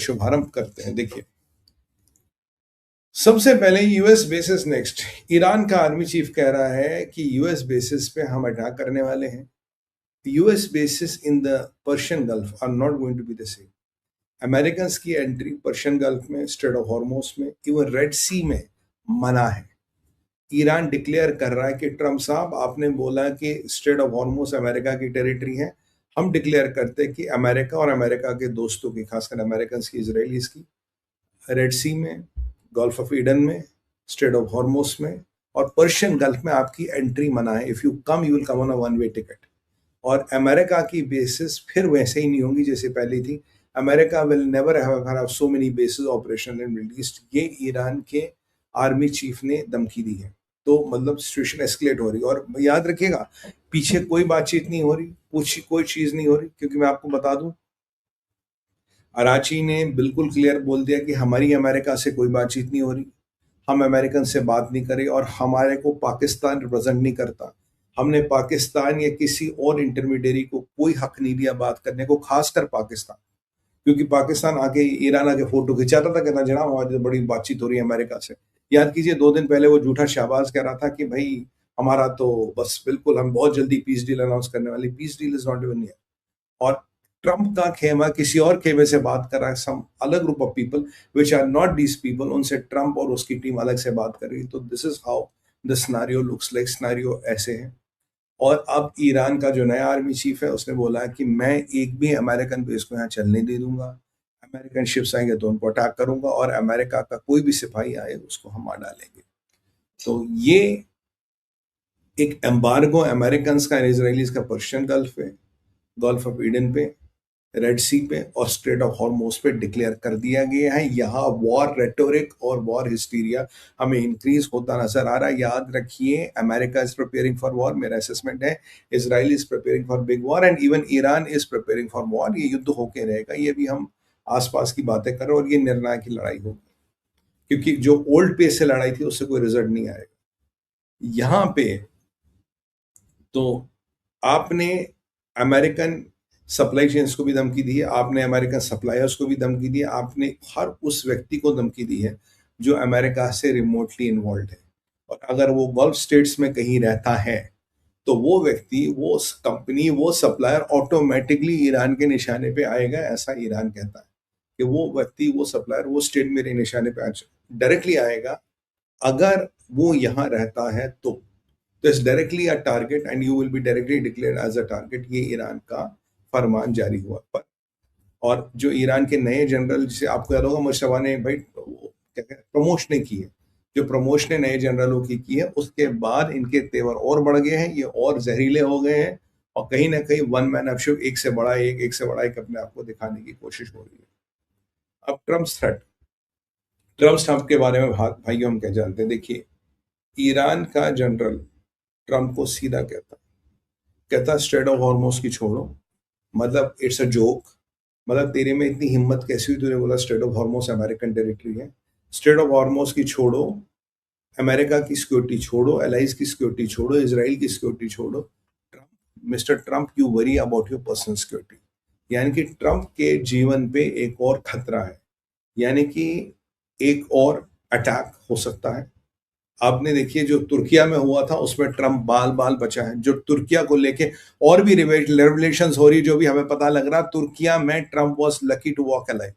शुभारंभ करते हैं। देखिए, सबसे पहले यूएस बेसिस नेक्स्ट। ईरान का आर्मी चीफ कह रहा है कि यूएस बेसिस पे हम अटैक करने वाले हैं। US bases in the Persian Gulf are not going to be the same. American की एंट्री पर्शियन गल्फ में, स्ट्रेट ऑफ हॉर्मोस में, इवन रेड सी में मना है। ईरान डिक्लेयर कर रहा है कि ट्रंप साहब, आपने बोला कि स्ट्रेट ऑफ हॉर्मोस अमेरिका की टेरिटरी है, हम डिक्लेयर करते हैं कि अमेरिका और अमेरिका के दोस्तों की, खासकर अमेरिकन की, इसराइलीज की, रेड सी में, गल्फ ऑफ ईडन में, स्ट्रेट ऑफ हॉर्मोस में और पर्शियन गल्फ में आपकी एंट्री मना है। If you come you will come on a one way ticket. और अमेरिका की बेसिस फिर वैसे ही नहीं होंगी जैसे पहले थी। America will never have so many basis operation in middle east. ये ईरान के आर्मी चीफ ने धमकी दी है। तो मतलब सिचुएशन एस्केलेट हो रही है। और याद रखिएगा, पीछे कोई बातचीत नहीं हो रही, कुछ कोई चीज नहीं हो रही, क्योंकि मैं आपको बता दूं, अराची ने बिल्कुल क्लियर बोल दिया कि हमारी अमेरिका से कोई बातचीत नहीं हो रही, हम अमेरिकन से बात नहीं करें और हमारे को पाकिस्तान रिप्रेजेंट नहीं करता। हमने पाकिस्तान या किसी और इंटरमीडियरी को कोई हक नहीं दिया बात करने को, खासकर पाकिस्तान, क्योंकि पाकिस्तान आके, ईरान आके फोटो खिंचाता था, कहता जनाब हमारी तो बड़ी बातचीत हो रही है अमेरिका से। याद कीजिए, 2 दिन पहले वो झूठा शाहबाज कह रहा था कि भाई हमारा तो बस बिल्कुल, हम बहुत जल्दी पीस डील अनाउंस करने वाली। Peace deal is not even here. और ट्रंप का खेमा किसी और खेमे से बात कर रहा है, सम अलग group of people which are not these people, उनसे ट्रंप और उसकी टीम अलग से बात कर रही है। तो this is how the scenario looks like. Scenario ऐसे है। और अब ईरान का जो नया आर्मी चीफ है उसने बोला है कि मैं एक भी अमेरिकन बेस को यहाँ चलने दे दूंगा, अमेरिकन शिप्स आएंगे तो उनको अटैक करूंगा और अमेरिका का कोई भी सिपाही आए उसको हम मार डालेंगे। तो ये एक एम्बार्गो अमेरिकन का, इसराइलीज का पर्शियन गल्फ पे, गल्फ ऑफ ईडन पे, रेड सी पे और स्ट्रेट ऑफ हॉर्मोज पे डिक्लेयर कर दिया गया है। यहाँ वॉर रेटोरिक और वॉर हिस्टीरिया हमें इंक्रीज होता नजर आ रहा है। याद रखिए, America is preparing for war, मेरा असेसमेंट है। Israel is preparing for big war and even Iran is preparing for war. ये युद्ध होके रहेगा। ये भी हम आसपास की बातें कर रहे हैं और ये निर्णायक की लड़ाई होगी, क्योंकि जो ओल्ड पेस से लड़ाई थी उससे कोई रिजल्ट नहीं आएगा। यहाँ पे तो आपने अमेरिकन सप्लाई चेन्स को भी धमकी दी है, आपने अमेरिकन सप्लायर्स को भी धमकी दी है, आपने हर उस व्यक्ति को धमकी दी है जो अमेरिका से रिमोटली इन्वॉल्व है। और अगर वो गल्फ स्टेट्स में कहीं रहता है तो वो व्यक्ति, वो कंपनी, वो सप्लायर ऑटोमेटिकली ईरान के निशाने पे आएगा। ऐसा ईरान कहता है कि वो व्यक्ति, वो सप्लायर, वो स्टेट मेरे निशाने पे डायरेक्टली आएगा अगर वो यहाँ रहता है। तो it's directly a target and you will be directly declared as a target. ये ईरान का फरमान जारी हुआ पर। और जो ईरान के नए जनरल, जिसे आपको याद होगा मुशर्रफ ने भाई क्या कहते प्रमोशन की है, जो प्रमोशन नए जनरलों की है, उसके बाद इनके तेवर और बढ़ गए हैं, ये और जहरीले हो गए हैं। और कहीं ना कहीं वन मैन अप एक से बड़ा एक से बड़ा एक अपने आप को दिखाने की कोशिश हो रही है। अब ट्रम्प थ्रेट, ट्रम्प के बारे में भाइयों हम क्या जानते हैं। देखिए, ईरान का जनरल ट्रम्प को सीधा कहता स्ट्रेट ऑफ हॉर्मोस की छोड़ो, मतलब इट्स अ जोक। मतलब तेरे में इतनी हिम्मत कैसी हुई, तूने बोला straight of Hormuz American territory है। स्ट्रेट ऑफ हॉर्मोस की छोड़ो, अमेरिका की सिक्योरिटी छोड़ो, एलाइज की सिक्योरिटी छोड़ो, इसराइल की सिक्योरिटी छोड़ो। Trump, mister Trump, you worry about your personal security. यानी कि ट्रम्प के जीवन पे एक और खतरा है, यानी कि एक और अटैक हो सकता है। आपने देखिए जो तुर्किया में हुआ था उसमें ट्रम्प बाल बाल बचा है। जो तुर्किया को लेके और भी रेवलेशंस हो रही, जो भी हमें पता लग रहा, तुर्किया में Trump was lucky to walk alive.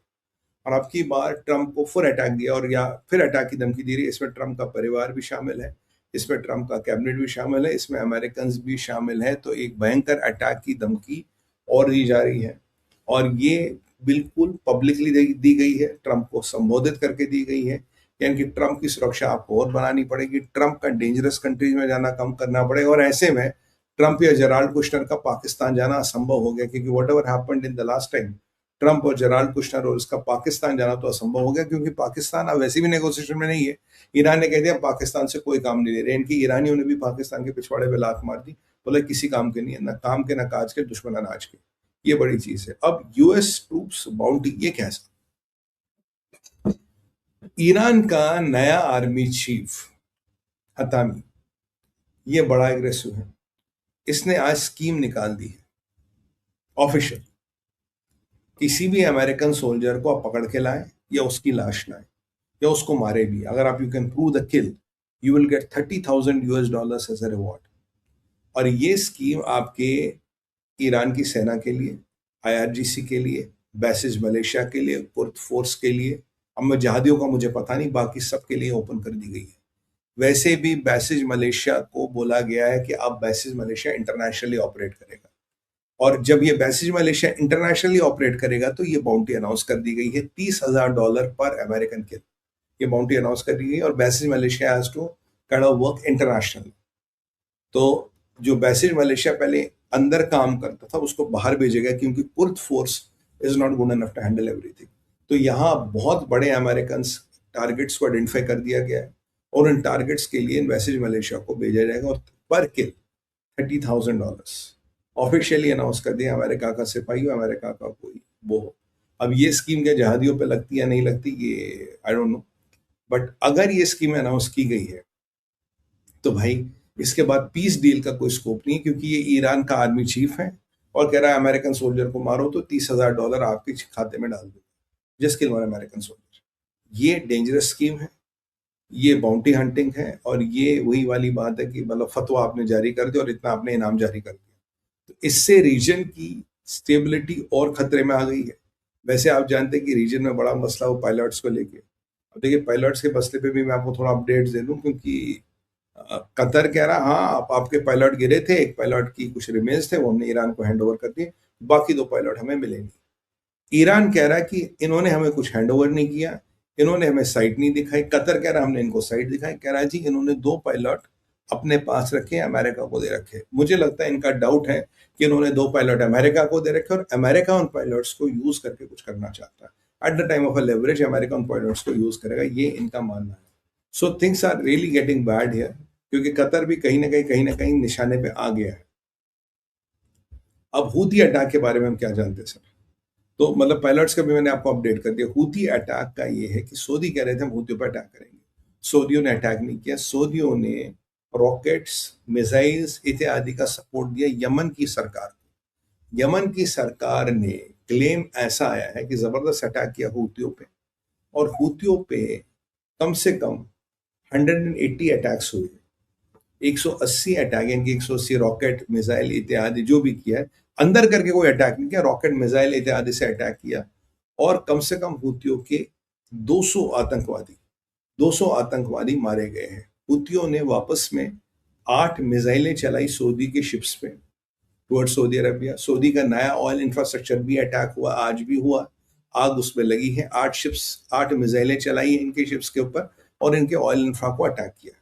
और अब की बार ट्रम्प को फिर अटैक दिया और या फिर अटैक की धमकी दी रही। इसमें ट्रम्प का परिवार भी शामिल है, इसमें ट्रम्प का कैबिनेट भी शामिल है, इसमें अमेरिकन भी शामिल है। तो एक भयंकर अटैक की धमकी और दी जा रही है। और ये बिल्कुल पब्लिकली दी गई है, ट्रम्प को संबोधित करके दी गई है। यानी कि ट्रम्प की सुरक्षा आपको और बनानी पड़ेगी, ट्रम्प का डेंजरस कंट्रीज में जाना कम करना पड़ेगा। और ऐसे में ट्रम्प या जेराल्ड कुशनर का पाकिस्तान जाना असंभव हो गया, क्योंकि what ever happened in the last time, Trump और जेराल्ड कुशनर और उसका पाकिस्तान जाना तो असंभव हो गया, क्योंकि पाकिस्तान अब वैसे भी नेगोशिएशन में नहीं है। ईरान ने कह दिया पाकिस्तान से कोई काम नहीं ले रहे। इनकी ईरानियों ने भी पाकिस्तान के पिछवाड़े पे लात मार दी, बोले किसी काम के नहीं है, ना काम के ना काज के, दुश्मन अनाज के। ये बड़ी चीज है। अब यूएस ट्रूप्स बाउंटी, ये कैसा? ईरान का नया आर्मी चीफ हतामी, ये बड़ा एग्रेसिव है। इसने आज स्कीम निकाल दी है ऑफिशियल। किसी भी अमेरिकन सोल्जर को आप पकड़ के लाएं या उसकी लाश लाएं या उसको मारे भी, अगर आप you can prove the kill, you will get $30,000 as a reward. और ये स्कीम आपके ईरान की सेना के लिए, आईआरजीसी के लिए, बेसिस मलेशिया के लिए, कुर्द फोर्स के लिए, अब मैं जहादियों का मुझे पता नहीं, बाकी सबके लिए ओपन कर दी गई है। वैसे भी बेसिस मलेशिया को बोला गया है कि अब बेसिस मलेशिया इंटरनेशनली ऑपरेट करेगा, और जब ये बेसिस मलेशिया इंटरनेशनली ऑपरेट करेगा तो ये बाउंटी अनाउंस कर दी गई है, $30,000 पर अमेरिकन किल। ये बाउंटी अनाउंस कर दी गई और bases Malaysia has to kind of work international. तो जो बेसिस मलेशिया पहले अंदर काम करता था उसको बाहर भेजेगा, क्योंकि Kurd force is not good enough to handle everything. तो यहाँ बहुत बड़े अमेरिकन टारगेट्स को आइडेंटिफाई कर दिया गया है, और उन टारगेट्स के लिए बेसिस मलेशिया को भेजा जाएगा, और पर किल $30,000 ऑफिशियली अनाउंस कर दिया। अमेरिका का सिपाही हो, अमेरिका का कोई वो हो। अब ये स्कीम क्या जहादियों पे लगती है नहीं लगती, ये आई डोंट नो, बट अगर ये स्कीम अनाउंस की गई है तो भाई इसके बाद पीस डील का कोई स्कोप नहीं है, क्योंकि ये ईरान का आर्मी चीफ है और कह रहा है अमेरिकन सोल्जर को मारो तो $30,000 आपके खाते में डाल दो, just kill one American soldier. ये डेंजरस स्कीम है, ये बाउंटी हंटिंग है, और ये वही वाली बात है कि मतलब फतवा आपने जारी कर दिया और इतना आपने इनाम जारी कर दिया। तो इससे रीजन की स्टेबिलिटी और खतरे में आ गई है। वैसे आप जानते हैं कि रीजन में बड़ा मसला हो पायलट्स को लेके। अब देखिए पायलट्स के मसले पे भी मैं आपको थोड़ा अपडेट दे दूं, क्योंकि कतर कह रहा हाँ आपके पायलट गिरे थे, एक पायलट की कुछ रिमेन्स थे वो हमने ईरान को हैंड ओवर कर दिए, बाकी 2 पायलट हमें मिले नहीं। ईरान कह रहा है कि इन्होंने हमें कुछ हैंड ओवर नहीं किया, इन्होंने हमें साइट नहीं दिखाई। कतर कह रहा है हमने इनको साइट दिखाई। कह रहा है जी इन्होंने 2 पायलट अपने पास रखे, अमेरिका को दे रखे। मुझे लगता है इनका डाउट है कि इन्होंने 2 पायलट अमेरिका को दे रखे और अमेरिका उन पायलट्स को यूज करके कुछ करना चाहता है। At the time of a leverage America उन पायलट्स को यूज करेगा, ये इनका मानना है। So things are really getting bad here, क्योंकि कतर भी कहीं ना कहीं निशाने पे आ गया है। अब हूती अटैक के बारे में हम क्या जानते हैं सर? तो मतलब पायलट्स का भी मैंने आपको अपडेट कर दिया। हूती अटैक का ये है कि सऊदी कह रहे थे हम हूतियों पर अटैक करेंगे, सऊदियों ने अटैक नहीं किया। सऊदियों ने रॉकेट्स, मिसाइल्स इत्यादि का सपोर्ट दिया यमन की सरकार को। यमन की सरकार ने क्लेम ऐसा आया है कि जबरदस्त अटैक किया हूतियों पे, और हूतियों पे कम से कम 180 अटैक्स हुए, 180 अटैक, इनकी 180 रॉकेट मिसाइल इत्यादि जो भी किया है, अंदर करके कोई अटैक नहीं किया, रॉकेट मिसाइल इत्यादि से अटैक किया। और कम से कम हुतियों के 200 आतंकवादी 200 आतंकवादी मारे गए हैं। हुतियों ने वापस में 8 मिसाइलें चलाई सऊदी के शिप्स पे टुवर्ड सऊदी अरबिया। सऊदी का नया ऑयल इंफ्रास्ट्रक्चर भी अटैक हुआ, आज भी हुआ, आग उसमें लगी है। 8 मिसाइलें चलाई हैं इनके शिप्स के ऊपर और इनके ऑयल इंफ्रा को अटैक किया।